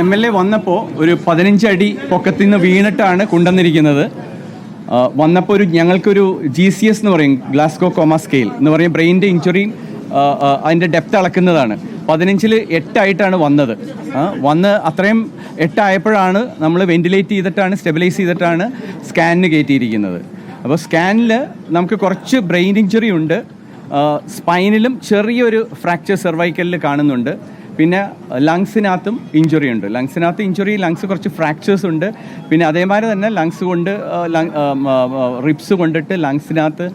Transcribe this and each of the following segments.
MLA വന്നപ്പോൾ ഒരു 15 അടി പൊക്കത്തിൽ നിന്ന് വീണിട്ടാണ് കൊണ്ടുവന്നിരിക്കുന്നത്. വന്നപ്പോൾ ഞങ്ങൾക്കൊരു GCS എന്ന് പറയും, ഗ്ലാസ്ഗോ കോമ സ്കെയിൽ എന്ന് പറയും, ബ്രെയിനിൻ്റെ ഇഞ്ചുറി അതിൻ്റെ ഡെപ്ത് അളക്കുന്നതാണ്. 15-ൽ 8 ആയിട്ടാണ് വന്നത്. വന്ന് അത്രയും 8 ആയപ്പോഴാണ് നമ്മൾ വെന്റിലേറ്റ് ചെയ്തിട്ടാണ്, സ്റ്റെബിലൈസ് ചെയ്തിട്ടാണ് സ്കാനിന് കയറ്റിയിരിക്കുന്നത്. അപ്പോൾ സ്കാനിൽ നമുക്ക് കുറച്ച് ബ്രെയിൻ ഇഞ്ചുറി ഉണ്ട്, സ്പൈനിലും ചെറിയൊരു ഫ്രാക്ചർ സെർവൈക്കലിൽ കാണുന്നുണ്ട്, പിന്നെ ലങ്സിനകത്തും ഇഞ്ചുറി ഉണ്ട്. ലങ്സ് കുറച്ച് ഫ്രാക്ചേഴ്സ് ഉണ്ട്. പിന്നെ അതേമാതിരി തന്നെ ലങ്സ് കൊണ്ട് റിബ്സ് കൊണ്ടിട്ട് ലങ്സിനകത്ത്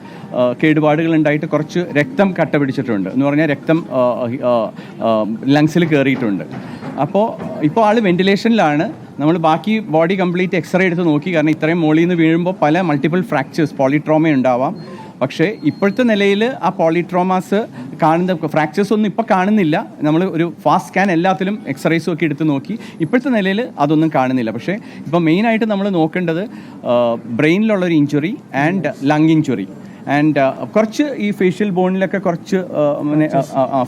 കേടുപാടുകൾ ഉണ്ടായിട്ട് കുറച്ച് രക്തം കട്ട പിടിച്ചിട്ടുണ്ട് എന്ന് പറഞ്ഞാൽ രക്തം ലങ്സിൽ കയറിയിട്ടുണ്ട്. ഇപ്പോൾ ആൾ വെന്റിലേഷനിലാണ്. നമ്മൾ ബാക്കി ബോഡി കംപ്ലീറ്റ് എക്സ്റേ എടുത്ത് നോക്കി, കാരണം ഇത്രയും മോളിൽ നിന്ന് വീഴുമ്പോൾ പല മൾട്ടിപ്പിൾ ഫ്രാക്ചേഴ്സ്, പോളിട്രോമ ഉണ്ടാവാം. പക്ഷേ ഇപ്പോഴത്തെ നിലയിൽ ആ പോളിട്രോമാസ് കാണുന്ന ഫ്രാക്ചേഴ്സ് ഒന്നും ഇപ്പോൾ കാണുന്നില്ല. നമ്മൾ ഒരു ഫാസ്റ്റ് സ്കാൻ എല്ലാത്തിലും എക്സ്റേസും ഒക്കെ എടുത്ത് നോക്കി, ഇപ്പോഴത്തെ നിലയിൽ അതൊന്നും കാണുന്നില്ല. പക്ഷേ ഇപ്പോൾ മെയിനായിട്ട് നമ്മൾ നോക്കേണ്ടത് ബ്രെയിനിലുള്ളൊരു injury and lung injury and കുറച്ച് ഈ ഫേഷ്യൽ ബോണിലൊക്കെ കുറച്ച്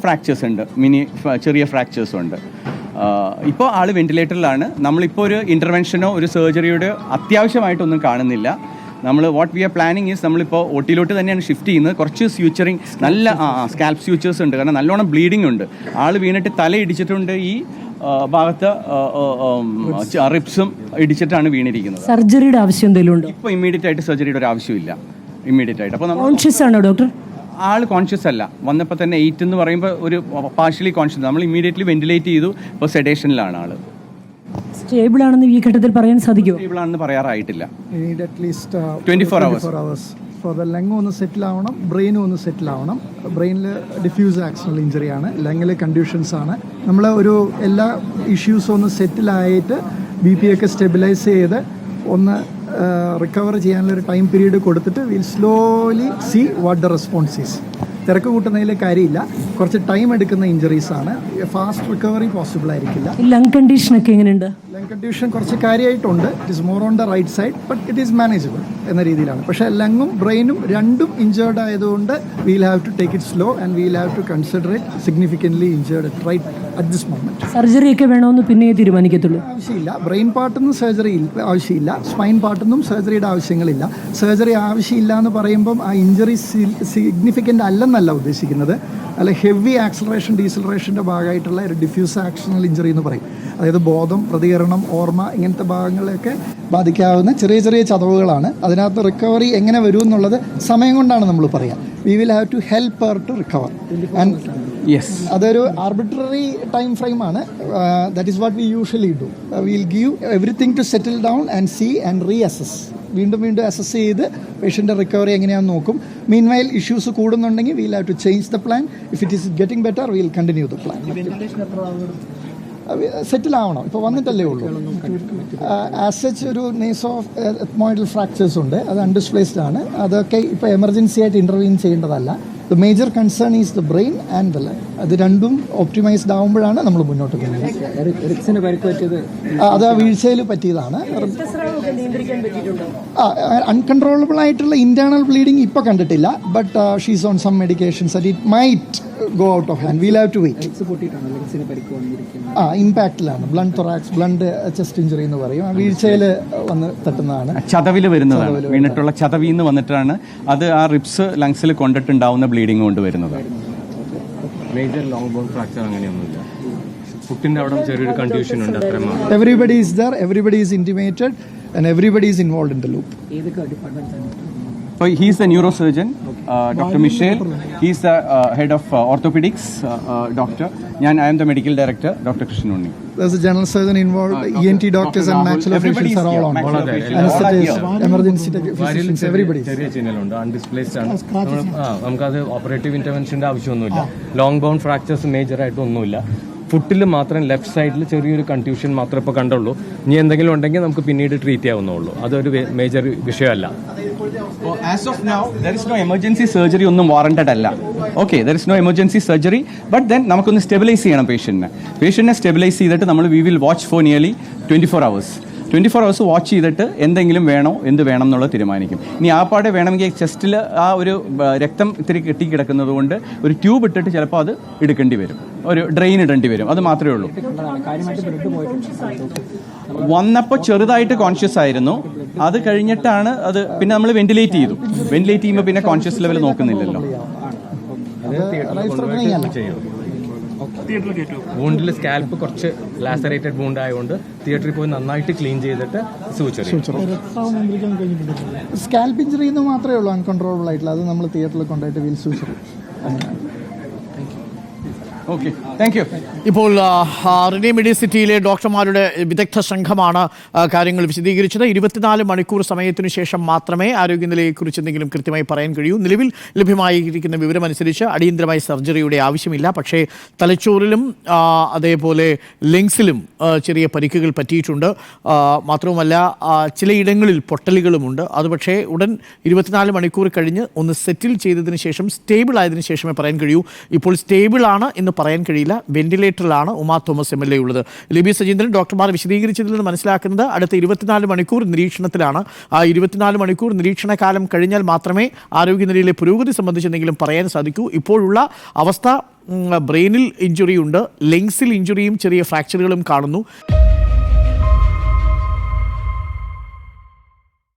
ഫ്രാക്ചേഴ്സ് ഉണ്ട്, ചെറിയ ഫ്രാക്ചേഴ്സ് ഉണ്ട്. ഇപ്പോൾ ആൾ വെന്റിലേറ്ററിലാണ്. നമ്മളിപ്പോൾ ഒരു ഇൻ്റർവെൻഷനോ ഒരു സർജറിയുടെ അത്യാവശ്യമായിട്ടൊന്നും കാണുന്നില്ല. നമ്മൾ what we are planning is, നമ്മളിപ്പോൾ OT-ലോട്ട് തന്നെയാണ് ഷിഫ്റ്റ് ചെയ്യുന്നത്. കുറച്ച് സ്യൂച്ചറിങ്, നല്ല സ്കാൽപ്പ് സ്യൂച്ചേഴ്സ് ഉണ്ട്, കാരണം നല്ലോണം ബ്ലീഡിങ് ഉണ്ട്. ആൾ വീണിട്ട് തല ഇടിച്ചിട്ടുണ്ട്, ഈ ഭാഗത്ത് റിബ്സും ഇടിച്ചിട്ടാണ് വീണിരിക്കുന്നത്. സർജറിയുടെ ആവശ്യം എന്തെങ്കിലും ഉണ്ടോ? ഇപ്പോൾ ഇമ്മീഡിയറ്റ് ആയിട്ട് സർജറിയുടെ ഒരു ആവശ്യമില്ല, ഇമ്മീഡിയറ്റ് ആയിട്ട്. അപ്പോൾ കോൺഷ്യസ് ആണോ ഡോക്ടർ? ആൾ കോൺഷ്യസ് അല്ല. വന്നപ്പോൾ തന്നെ 8 എന്ന് പറയുമ്പോൾ ഒരു പാർഷ്യലി കോൺഷ്യസ്. നമ്മൾ ഇമ്മീഡിയറ്റ്ലി വെന്റിലേറ്റ് ചെയ്തു. ഇപ്പോൾ സെഡേഷനിലാണ് ആൾ. സ്റ്റേബിൾ ആണെന്ന് ഈ ഘട്ടത്തിൽ പറയാൻ സാധിക്കുമോ? സ്റ്റേബിൾ ആണെന്ന് പറയാറായിട്ടില്ല. 24 hours ഫോർ ദ ലങ് ഒന്ന് സെറ്റിൽ ആവണം, ബ്രെയിനും ഒന്ന് സെറ്റിൽ ആവണം. ബ്രെയിനിൽ ഡിഫ്യൂസ് ആക്സിണൽ ഇഞ്ചറി ആണ്, ലങ്ങിൽ കണ്ടീഷൻസ് ആണ്. നമ്മൾ ഒരു എല്ലാ ഇഷ്യൂസും ഒന്ന് സെറ്റിലായിട്ട് BP ഒക്കെ സ്റ്റെബിലൈസ് ചെയ്ത് ഒന്ന് റിക്കവർ ചെയ്യാനുള്ളൊരു ടൈം പീരീഡ് കൊടുത്തിട്ട് will slowly see what the response is. തിരക്ക് കൂട്ടുന്നതിൽ കാര്യമില്ല, കുറച്ച് ടൈം എടുക്കുന്ന ഇഞ്ചറീസ് ആണ്. ഫാസ്റ്റ് റിക്കവറി പോസിബിൾ ആയിരിക്കില്ല. ലങ് കണ്ടീഷനൊക്കെ എങ്ങനെയുണ്ട്? ലങ് കണ്ടീഷൻ കുറച്ച് കാര്യമായിട്ടുണ്ട്. It is more on the right side, but it is manageable എന്ന രീതിയിലാണ്. പക്ഷേ ലങ്ങും ബ്രെയിനും രണ്ടും ഇഞ്ചേർഡ് ആയതുകൊണ്ട് we'll have to take it slow and we'll have to consider it significantly injured at this moment. Surgery ഒക്കെ വേണമെന്ന് പിന്നെ തീരുമാനിക്കത്തുള്ളൂ? ആവശ്യമില്ല. ബ്രെയിൻ പാർട്ടൊന്നും സർജറി ആവശ്യമില്ല, സ്പൈൻ പാർട്ടൊന്നും സർജറിയുടെ ആവശ്യങ്ങളില്ല. സർജറി ആവശ്യമില്ല എന്ന് പറയുമ്പം ആ ഇഞ്ചറി സിഗ്നിഫിക്കൻ്റ് അല്ലെന്നല്ല ഉദ്ദേശിക്കുന്നത്. അല്ല, ഹെവി ആക്സലറേഷൻ ഡീസലറേഷൻ്റെ ഭാഗമായിട്ടുള്ള ഒരു ഡിഫ്യൂസ് ആക്ഷണൽ ഇഞ്ചറി എന്ന് പറയും. അതായത് ബോധം, പ്രതികരണം, ഓർമ്മ, ഇങ്ങനത്തെ ഭാഗങ്ങളെയൊക്കെ ബാധിക്കാവുന്ന ചെറിയ ചെറിയ ചതവുകളാണ്. അതിനകത്ത് റിക്കവറി എങ്ങനെ വരും എന്നുള്ളത് സമയം കൊണ്ടാണ് നമ്മൾ പറയുക. We will have to help her to recover. And yes, അതൊരു ആർബിട്രറി ടൈം ഫ്രെയിമാണ്. That is what we usually do. Will give everything to settle down and see and reassess. വീണ്ടും അസസ് ചെയ്ത് പേഷ്യൻ്റെ റിക്കവറി എങ്ങനെയാണെന്ന് നോക്കും. മീൻ വൈൽ ഇഷ്യൂസ് കൂടുന്നുണ്ടെങ്കിൽ we'll have to change the plan. If it is getting better we'll continue the plan. Settle ആവണം. ഇപ്പോൾ വന്നിട്ടല്ലേ ഉള്ളൂ. ആസ് സച്ച് ഒരു നേസോ എത്മോയിഡൽ ഫ്രാക്ചേഴ്സ് ഉണ്ട്, അത് അൺഡിസ്പ്ലേസ്ഡ് ആണ്. അതൊക്കെ ഇപ്പോൾ എമർജൻസി ആയിട്ട് ഇൻ്റർവീൻ ചെയ്യേണ്ടതല്ല. The major concern is the brain and the lung. അത് രണ്ടും ഓപ്റ്റിമൈസ്ഡ് ആവുമ്പോഴാണ് നമ്മൾ മുന്നോട്ട് പോകുന്നത്. അത് ആ വീഴ്ചയിൽ പറ്റിയതാണ്. അൺകൺട്രോളബിൾ ആയിട്ടുള്ള ഇന്റേണൽ ബ്ലീഡിങ് ഇപ്പോൾ കണ്ടിട്ടില്ല, but she's on some medications and it might go out of hand. We'll have to wait. ഇമ്പാക്റ്റിലാണ്. Blunt thorax, blunt chest injury എന്ന് പറയും. ആ വീഴ്ചയിൽ വന്ന് തട്ടുന്നതാണ്. ചതവിൽ വരുന്നതാണ്, വീണിട്ടുള്ള ചതവിന്ന് വന്നിട്ടാണ് അത് ആ റിബ്സ് ലങ്സിൽ കൊണ്ടിട്ടുണ്ടാവുന്ന ബ്ലീഡിങ് കൊണ്ട് വരുന്നത്. മേജർ ലോങ് ബോൺ ഫ്രാക്ചർ അങ്ങനെയൊന്നുമില്ല. ഫുട്ടിന്റെ അവിടെ ചെറിയൊരു കൺഫ്യൂഷൻ ഉണ്ട്. Everybody is there, everybody is intimated and everybody is involved in the loop. So he is the neurosurgeon, Dr. Michel. He is the head of orthopedics doctor. I am the medical director, Dr. Krishnan Unni. There's a general surgeon involved, ENT doctors and maxillofacials are all on. Anesthetists, emergency physicians, everybody. ചെറിയ ചിഹ്നങ്ങളുണ്ട്, അൺഡിസ്പ്ലേസ്ഡ് ആണ്. നമുക്കത് operative ഇന്റർവെൻഷന്റെ ആവശ്യമൊന്നുമില്ല. Long bone fractures major ആയിട്ടൊന്നുമില്ല. ഫുട്ടിൽ മാത്രം left സൈഡിൽ ചെറിയൊരു കൺഫ്യൂഷൻ മാത്രമേ ഇപ്പോൾ കണ്ടുള്ളൂ. ഇനി എന്തെങ്കിലും ഉണ്ടെങ്കിൽ നമുക്ക് പിന്നീട് ട്രീറ്റ് ചെയ്യാവുന്നുള്ളൂ. അതൊരു മേജർ വിഷയമല്ല. As of now, there is no emergency surgery ഒന്നും വാറണ്ടഡ് അല്ല. Okay, there is no emergency surgery, but then നമുക്കൊന്ന് സ്റ്റെബിലൈസ് ചെയ്യണം പേഷ്യൻറ്റിനെ സ്റ്റെബിലൈസ് ചെയ്തിട്ട് നമ്മൾ we will watch for nearly 24 hours. 24 hours watch ചെയ്തിട്ട് എന്തെങ്കിലും വേണോ എന്ത് വേണം എന്നുള്ളത് തീരുമാനിക്കും. ഇനി ആ പാടെ വേണമെങ്കിൽ ചെസ്റ്റിൽ ആ ഒരു രക്തം ഇത്തിരി കെട്ടിക്കിടക്കുന്നത് കൊണ്ട് ഒരു ട്യൂബ് ഇട്ടിട്ട് ചിലപ്പോൾ അത് എടുക്കേണ്ടി വരും, ഒരു ഡ്രെയിൻ ഇടേണ്ടി വരും. അത് മാത്രമേ ഉള്ളൂ. വന്നപ്പോൾ ചെറുതായിട്ട് കോൺഷ്യസ് ആയിരുന്നു. അത് കഴിഞ്ഞിട്ടാണ് അത് പിന്നെ നമ്മൾ വെന്റിലേറ്റ് ചെയ്യുമ്പോൾ പിന്നെ കോൺഷ്യസ് ലെവൽ നോക്കുന്നില്ലല്ലോ. വൂണ്ടിൽ സ്കാൽപ്പ് കുറച്ച് ലാസറേറ്റഡ് വൂണ്ട് ആയതുകൊണ്ട് തിയേറ്ററിൽ പോയി നന്നായിട്ട് ക്ലീൻ ചെയ്തിട്ട് സൂച്ചർ സ്കാൽപ്പ് ഇഞ്ചറി എന്ന് മാത്രമേ ഉള്ളൂ അൺകൺട്രോളബിൾ ആയിട്ടുള്ള. അത് നമ്മൾ തിയേറ്ററിൽ കൊണ്ടുപോയിട്ട് wheel suture. Okay, thank you. ഇപ്പോൾ റിനി മെഡിസിറ്റിയിലെ ഡോക്ടർമാരുടെ വിദഗ്ധ സംഘമാണ് കാര്യങ്ങൾ വിശദീകരിച്ചത്. 24 മണിക്കൂർ സമയത്തിനു ശേഷം മാത്രമേ ആരോഗ്യനിലയെക്കുറിച്ച് എന്തെങ്കിലും കൃത്യമായി പറയാൻ കഴിയൂ. നിലവിൽ ലഭ്യമായിരിക്കുന്ന വിവരമനുസരിച്ച് അടിയന്തരമായി സർജറിയുടെ ആവശ്യമില്ല. പക്ഷേ തലച്ചോറിലും അതേപോലെ ലങ്സിലും ചെറിയ പരിക്കുകൾ പറ്റിയിട്ടുണ്ട്. മാത്രവുമല്ല ചിലയിടങ്ങളിൽ പൊട്ടലുകളുമുണ്ട്. അത് പക്ഷേ ഉടൻ 24 മണിക്കൂർ കഴിഞ്ഞ് ഒന്ന് സെറ്റിൽ ചെയ്തതിന് ശേഷം സ്റ്റേബിൾ ആയതിനു ശേഷമേ പറയാൻ കഴിയൂ. ഇപ്പോൾ സ്റ്റേബിളാണ് എന്ന് പറയാൻ കഴിയില്ല. വെന്റിലേറ്ററിലാണ് ഉമാ തോമസ് MLA ഉള്ളത്. ലിബി സജീന്ദ്രൻ ഡോക്ടർമാർ വിശദീകരിച്ചതിൽ നിന്ന് മനസ്സിലാക്കുന്നത് അടുത്ത 24 മണിക്കൂർ നിരീക്ഷണത്തിലാണ്. ആ 24 മണിക്കൂർ നിരീക്ഷണ കാലം കഴിഞ്ഞാൽ മാത്രമേ ആരോഗ്യനിലയിലെ പുരോഗതി സംബന്ധിച്ച് എന്തെങ്കിലും പറയാൻ സാധിക്കൂ. ഇപ്പോഴുള്ള അവസ്ഥ ബ്രെയിനിൽ ഇഞ്ചുറിയുണ്ട്, ലങ്സിൽ ഇഞ്ചുറിയും ചെറിയ ഫ്രാക്ചറുകളും കാണുന്നു.